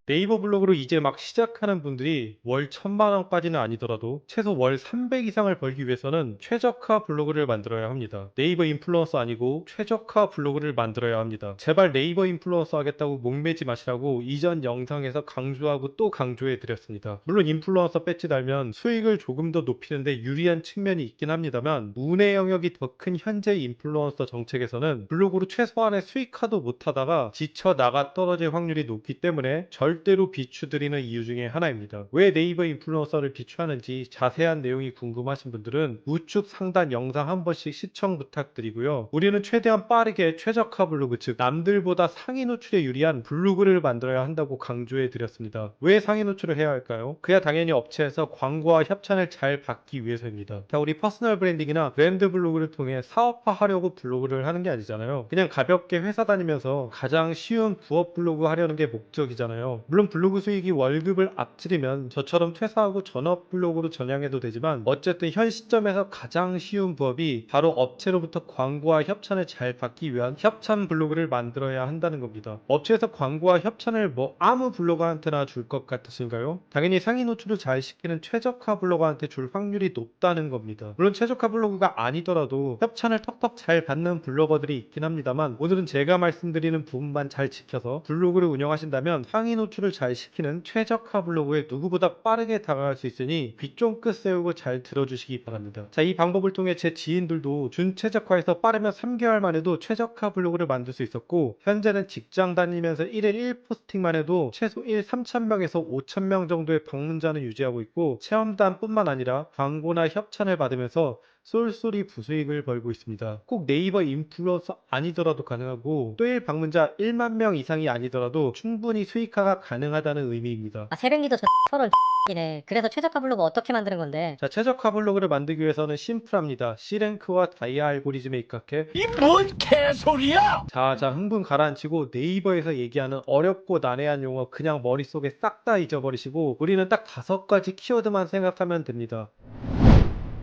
네이버 블로그로 이제 막 시작하는 분들이 월 1000만 원까지는 아니더라도 최소 월 300 이상을 벌기 위해서는 최저가 블로그를 만들어야 합니다. 네이버 인플루언서 아니고 최저가 블로그를 만들어야 합니다. 제발 네이버 인플루언서 하겠다고 목매지 마시라고 이전 영상에서 강조하고 또 강조해 드렸습니다. 물론 인플루언서 배지 달면 수익을 조금 더 높이는데 유리한 측면이 있긴 합니다만, 문의 영역이 더 큰 현재 인플루언서 정책에서는 블로그로 최소한의 수익화도 못하다가 지쳐 나가 떨어질 확률이 높기 때문에 절대로 비추드리는 이유 중에 하나입니다. 왜 네이버 인플루언서를 비추하는지 자세한 내용이 궁금하신 분들은 우측 상단 영상 한 번씩 시청 부탁드리고요. 우리는 최대한 빠르게 최적화 블로그, 즉 남들보다 상위 노출에 유리한 블로그를 만들어야 한다고 강조해 드렸습니다. 왜 상위 노출을 해야 할까요? 그야 당연히 업체에서 광고와 협찬을 잘 받기 위해서입니다. 자, 우리 퍼스널 브랜딩이나 브랜드 블로그를 통해 사업화하려고 블로그를 하는 게 아니잖아요. 그냥 가볍게 회사 다니면서 가장 쉬운 부업 블로그 하려는 게 목적이잖아요. 물론 블로그 수익이 월급을 앞지르면 저처럼 퇴사하고 전업 블로그로 전향해도 되지만, 어쨌든 현 시점에서 가장 쉬운 부업이 바로 업체로부터 광고와 협찬을 잘 받기 위한 협찬 블로그를 만들어야 한다는 겁니다. 업체에서 광고와 협찬을 뭐 아무 블로거한테나 줄 것 같으신가요? 당연히 상위 노출을 잘 시키는 최적화 블로거한테 줄 확률이 높다는 겁니다. 물론 최적화 블로그가 아니더라도 협찬을 턱턱 잘 받는 블로거들이 있긴 합니다만, 오늘은 제가 말씀드리는 부분만 잘 지켜서 블로그를 운영하신다면 상위 노출을 잘 시키는 최적화 블로그에 누구보다 빠르게 다가갈 수 있으니 귀 쫑긋 세우고 잘 들어주시기 바랍니다. 자, 이 방법을 통해 제 지인들도 준최적화에서 빠르면 3개월만 해도 최적화 블로그를 만들 수 있었고, 현재는 직장 다니면서 1일 1포스팅만 해도 최소 3,000명에서 5,000명 정도의 방문자는 유지하고 있고, 체험단뿐만 아니라 광고나 협찬을 받으면서 쏠쏠이 부수익을 벌고 있습니다. 꼭 네이버 인플루언서 아니더라도 가능하고, 또 일 방문자 1만 명 이상이 아니더라도 충분히 수익화가 가능하다는 의미입니다. 아, 새벽니도 서로 이네. 그래서 최저가 블로그 어떻게 만드는 건데? 자, 최적화 블로그를 만들기 위해서는 심플합니다. C랭크와 다이아 알고리즘에 입각해. 이 뭔 개소리야! 자, 흥분 가라앉히고 네이버에서 얘기하는 어렵고 난해한 용어 그냥 머릿속에 싹 다 잊어버리시고, 우리는 딱 5가지 키워드만 생각하면 됩니다.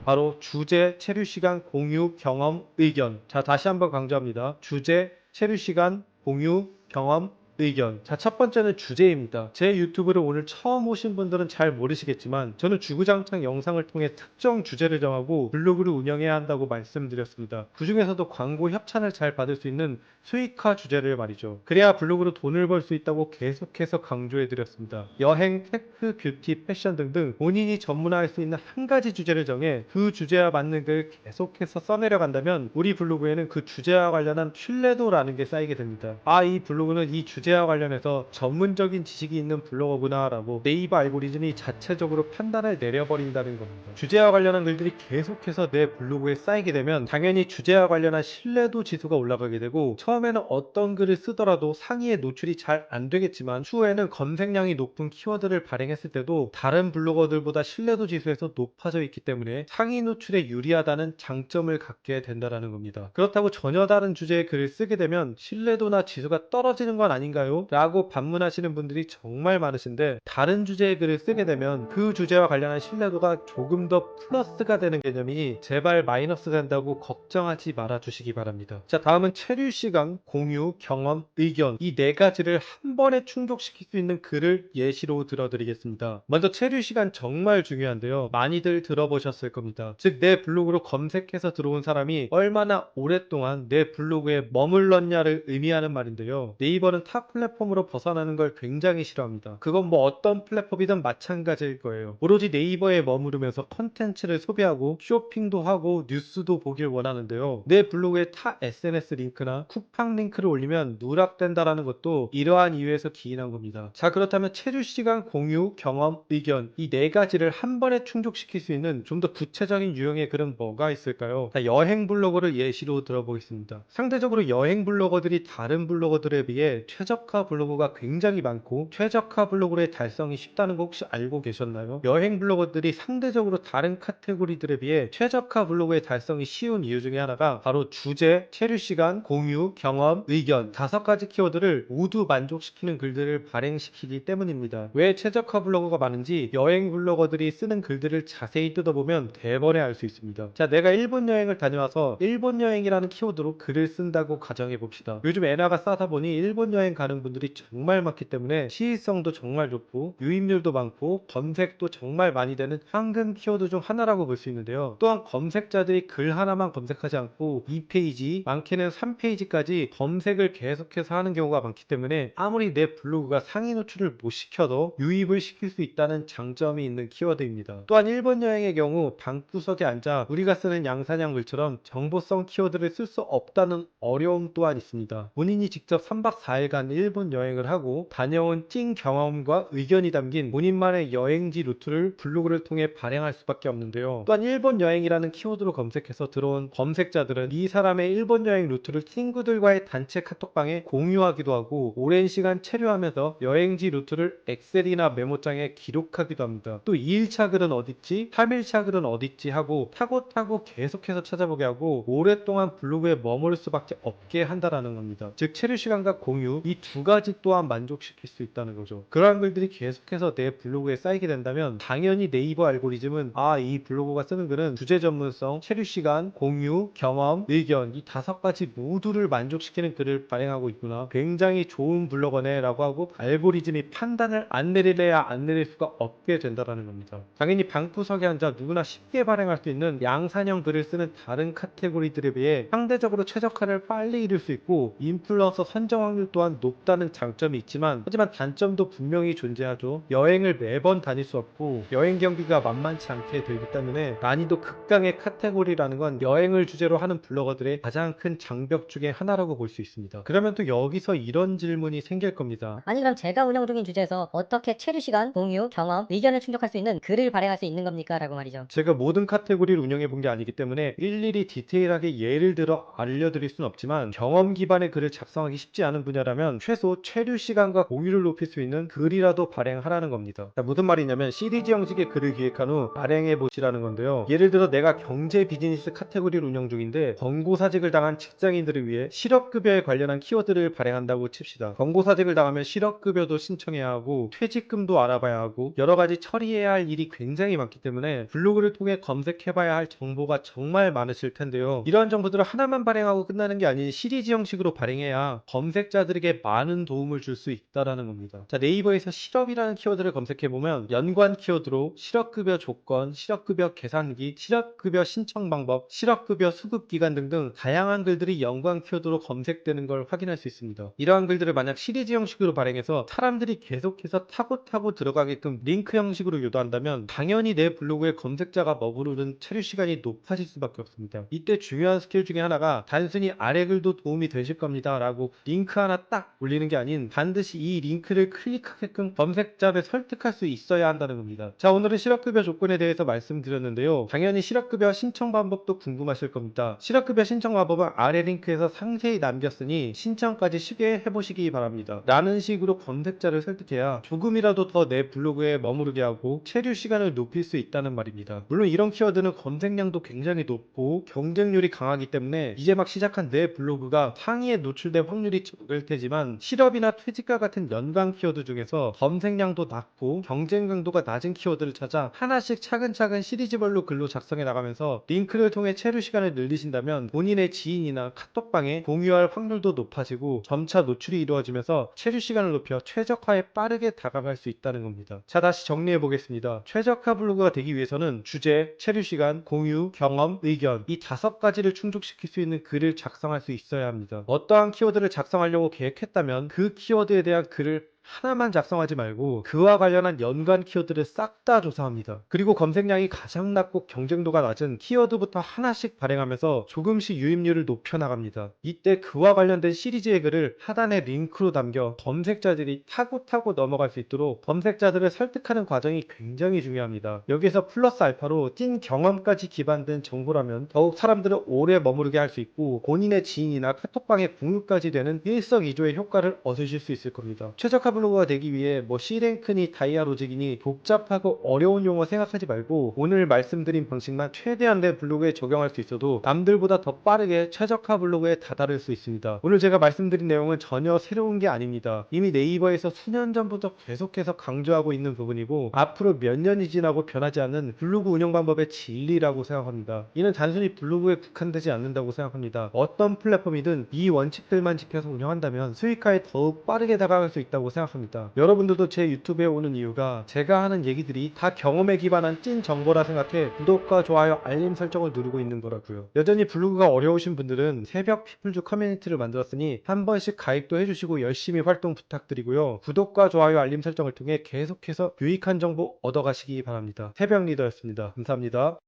바로 주제, 체류 시간, 공유, 경험, 의견. 자, 다시 한번 강조합니다. 주제, 체류 시간, 공유, 경험, 의견. 자, 첫 번째는 주제입니다. 제 유튜브를 오늘 처음 오신 분들은 잘 모르시겠지만, 저는 주구장창 영상을 통해 특정 주제를 정하고 블로그를 운영해야 한다고 말씀드렸습니다. 그 중에서도 광고 협찬을 잘 받을 수 있는 수익화 주제를 말이죠. 그래야 블로그로 돈을 벌 수 있다고 계속해서 강조해 드렸습니다. 여행, 테크, 뷰티, 패션 등등 본인이 전문화할 수 있는 한 가지 주제를 정해 그 주제와 맞는 글을 계속해서 써내려 간다면, 우리 블로그에는 그 주제와 관련한 신뢰도라는 게 쌓이게 됩니다. 아, 이 블로그는 이 주제와 관련해서 전문적인 지식이 있는 블로거구나 라고 네이버 알고리즘이 자체적으로 판단을 내려버린다는 겁니다. 주제와 관련한 글들이 계속해서 내 블로그에 쌓이게 되면 당연히 주제와 관련한 신뢰도 지수가 올라가게 되고, 처음에는 어떤 글을 쓰더라도 상위에 노출이 잘 안 되겠지만 추후에는 검색량이 높은 키워드를 발행했을 때도 다른 블로거들보다 신뢰도 지수에서 높아져 있기 때문에 상위 노출에 유리하다는 장점을 갖게 된다는 겁니다. 그렇다고 전혀 다른 주제의 글을 쓰게 되면 신뢰도나 지수가 떨어지는 건 아닌가요? 라고 반문하시는 분들이 정말 많으신데, 다른 주제의 글을 쓰게 되면 그 주제와 관련한 신뢰도가 조금 더 플러스가 되는 개념이니 제발 마이너스 된다고 걱정하지 말아 주시기 바랍니다. 자, 다음은 체류 시간, 공유, 경험, 의견, 이 4가지를 한 번에 충족시킬 수 있는 글을 예시로 들어드리겠습니다. 먼저 체류 시간 정말 중요한데요. 많이들 들어보셨을 겁니다. 즉, 내 블로그로 검색해서 들어온 사람이 얼마나 오랫동안 내 블로그에 머물렀냐를 의미하는 말인데요. 네이버는 타 플랫폼으로 벗어나는 걸 굉장히 싫어합니다. 그건 뭐 어떤 플랫폼이든 마찬가지일 거예요. 오로지 네이버에 머무르면서 컨텐츠를 소비하고 쇼핑도 하고 뉴스도 보길 원하는데요. 내 블로그에 타 SNS 링크나 쿠팡 링크를 올리면 누락된다라는 것도 이러한 이유에서 기인한 겁니다. 자, 그렇다면 체류 시간, 공유, 경험, 의견, 이 4가지를 한 번에 충족시킬 수 있는 좀 더 구체적인 유형의 글은 뭐가 있을까요? 자, 여행 블로거를 예시로 들어보겠습니다. 상대적으로 여행 블로거들이 다른 블로거들에 비해 최적화 블로거가 굉장히 많고, 최적화 블로그의 달성이 쉽다는 거 혹시 알고 계셨나요? 여행 블로거들이 상대적으로 다른 카테고리들에 비해 최적화 블로그의 달성이 쉬운 이유 중에 하나가 바로 주제, 체류 시간, 공유, 경험, 의견 5가지 키워드를 모두 만족시키는 글들을 발행시키기 때문입니다. 왜 최적화 블로거가 많은지 여행 블로거들이 쓰는 글들을 자세히 뜯어보면 대번에 알 수 있습니다. 자, 내가 일본 여행을 다녀와서 일본 여행이라는 키워드로 글을 쓴다고 가정해 봅시다. 요즘 엔화가 싸다 보니 일본 여행 가는 분들이 정말 많기 때문에 시의성도 정말 좋고 유입률도 많고 검색도 정말 많이 되는 황금 키워드 중 하나라고 볼 수 있는데요. 또한 검색자들이 글 하나만 검색하지 않고 2페이지, 많게는 3페이지까지 검색을 계속해서 하는 경우가 많기 때문에 아무리 내 블로그가 상위 노출을 못 시켜도 유입을 시킬 수 있다는 장점이 있는 키워드입니다. 또한 일본 여행의 경우 방구석에 앉아 우리가 쓰는 양산형 글처럼 정보성 키워드를 쓸 수 없다는 어려움 또한 있습니다. 본인이 직접 3박 4일간 일본 여행을 하고 다녀온 찐 경험과 의견이 담긴 본인만의 여행지 루트를 블로그를 통해 발행할 수밖에 없는데요. 또한 일본 여행이라는 키워드로 검색해서 들어온 검색자들은 이 사람의 일본 여행 루트를 친구들과의 단체 카톡방에 공유하기도 하고 오랜 시간 체류하면서 여행지 루트를 엑셀이나 메모장에 기록하기도 합니다. 또 2일차 글은 어딨지? 3일차 글은 어딨지? 하고 타고 계속해서 찾아보게 하고 오랫동안 블로그에 머무를 수밖에 없게 한다라는 겁니다. 즉 체류 시간과 공유 이 두 가지 또한 만족시킬 수 있다는 거죠. 그러한 글들이 계속해서 내 블로그에 쌓이게 된다면 당연히 네이버 알고리즘은 이 블로그가 쓰는 글은 주제 전문성, 체류 시간, 공유, 경험, 의견 이 5가지 모두를 만족시키는 글을 발행하고 있구나. 굉장히 좋은 블로거네 라고 하고 알고리즘이 판단을 안 내리래야 안 내릴 수가 없게 된다는 겁니다. 당연히 방구석에 앉아 누구나 쉽게 발행할 수 있는 양산형 글을 쓰는 다른 카테고리들에 비해 상대적으로 최적화를 빨리 이룰 수 있고 인플루언서 선정 확률 또한 높다는 장점이 있지만 하지만 단점도 분명히 존재하죠. 여행을 매번 다닐 수 없고 여행 경비가 만만치 않게 들기 때문에 난이도 극강의 카테고리라는 건 여행을 주제로 하는 블로거들의 가장 큰 장벽 중에 하나라고 볼 수 있습니다. 그러면 또 여기서 이런 질문이 생길 겁니다. 아니 그럼 제가 운영 중인 주제에서 어떻게 체류 시간, 공유, 경험, 의견을 충족할 수 있는 글을 발행할 수 있는 겁니까? 라고 말이죠. 제가 모든 카테고리를 운영해 본 게 아니기 때문에 일일이 디테일하게 예를 들어 알려드릴 순 없지만 경험 기반의 글을 작성하기 쉽지 않은 분야라면 최소 체류 시간과 공유를 높일 수 있는 글이라도 발행하라는 겁니다. 자, 무슨 말이냐면 시리즈 형식의 글을 기획한 후 발행해 보시라는 건데요. 예를 들어 내가 경제 비즈니스 카테고리를 운영 중인데 권고사직을 당한 직장인들을 위해 실업급여에 관련한 키워드를 발행한다고 칩시다. 권고사직을 당하면 실업급여도 신청해야 하고 퇴직금도 알아봐야 하고 여러 가지 처리해야 할 일이 굉장히 많기 때문에 블로그를 통해 검색해봐야 할 정보가 정말 많으실 텐데요. 이러한 정보들을 하나만 발행하고 끝나는 게 아닌 시리즈 형식으로 발행해야 검색자들에게 많은 도움을 줄 수 있다라는 겁니다. 자, 네이버에서 실업이라는 키워드를 검색해보면 연관 키워드로 실업급여 조건, 실업급여 계산기, 실업급여 신청 방법, 실업급여 수급기간 등등 다양한 글들이 연관 키워드로 검색되는 걸 확인할 수 있습니다. 이러한 글들을 만약 시리즈 형식으로 발행해서 사람들이 계속해서 타고 들어가게끔 링크 형식으로 유도한다면 당연히 내 블로그에 검색자가 머무르는 체류 시간이 높아질 수밖에 없습니다. 이때 중요한 스킬 중에 하나가 단순히 아래 글도 도움이 되실 겁니다 라고 링크 하나 딱 올리는 게 아닌 반드시 이 링크를 클릭하게끔 검색자를 설득할 수 있어야 한다는 겁니다. 자, 오늘은 실업급여 조건에 대해서 말씀드렸는데요. 당연히 실업급여 신청 방법도 궁금하실 겁니다. 실업급여 신청 방법은 아래 링크에서 상세히 남겼으니 신청까지 쉽게 해보시기 바랍니다. 라는 식으로 검색자를 설득해야 조금이라도 더 내 블로그에 머무르게 하고 체류 시간을 높일 수 있다는 말입니다. 물론 이런 키워드는 검색량도 굉장히 높고 경쟁률이 강하기 때문에 이제 막 시작한 내 블로그가 상위에 노출될 확률이 적을 테지만 실업이나 퇴직과 같은 연관 키워드 중에서 검색량도 낮고 경쟁 강도가 낮은 키워드를 찾아 하나씩 차근차근 시리즈별로 글로 작성해 나가면서 링크를 통해 체류 시간을 늘리신다면 본인의 지인이나 카톡방에 공유할 확률도 높아지고 점차 노출이 이루어지면서 체류 시간을 높여 최적화에 빠르게 다가갈 수 있다는 겁니다. 자, 다시 정리해 보겠습니다. 최적화 블로그가 되기 위해서는 주제, 체류 시간, 공유, 경험, 의견 이 5가지를 충족시킬 수 있는 글을 작성할 수 있어야 합니다. 어떠한 키워드를 작성하려고 계획했다면 그 키워드에 대한 글을 하나만 작성하지 말고 그와 관련한 연관 키워드를 싹 다 조사합니다. 그리고 검색량이 가장 낮고 경쟁도가 낮은 키워드부터 하나씩 발행하면서 조금씩 유입률을 높여나갑니다. 이때 그와 관련된 시리즈의 글을 하단에 링크로 남겨 검색자들이 타고 넘어갈 수 있도록 검색자들을 설득하는 과정이 굉장히 중요합니다. 여기서 플러스 알파로 찐 경험까지 기반된 정보라면 더욱 사람들을 오래 머무르게 할 수 있고 본인의 지인이나 카톡방에 공유까지 되는 일석이조의 효과를 얻으실 수 있을 겁니다. 최적화 블로거가 되기 위해 뭐 C랭크니 다이아 로직이니 복잡하고 어려운 용어 생각하지 말고 오늘 말씀드린 방식만 최대한 내 블로그에 적용할 수 있어도 남들보다 더 빠르게 최적화 블로그에 다다를 수 있습니다. 오늘 제가 말씀드린 내용은 전혀 새로운 게 아닙니다. 이미 네이버에서 수년 전부터 계속해서 강조하고 있는 부분이고 앞으로 몇 년이 지나고 변하지 않는 블로그 운영 방법의 진리라고 생각합니다. 이는 단순히 블로그에 국한되지 않는다고 생각합니다. 어떤 플랫폼이든 이 원칙들만 지켜서 운영한다면 수익화에 더욱 빠르게 다가갈 수 있다고 생각합니다. 여러분들도 제 유튜브에 오는 이유가 제가 하는 얘기들이 다 경험에 기반한 찐 정보라 생각해 구독과 좋아요, 알림 설정을 누르고 있는 거라고요. 여전히 블로그가 어려우신 분들은 새벽 피플즈 커뮤니티를 만들었으니 한 번씩 가입도 해주시고 열심히 활동 부탁드리고요. 구독과 좋아요, 알림 설정을 통해 계속해서 유익한 정보 얻어가시기 바랍니다. 새벽 리더였습니다. 감사합니다.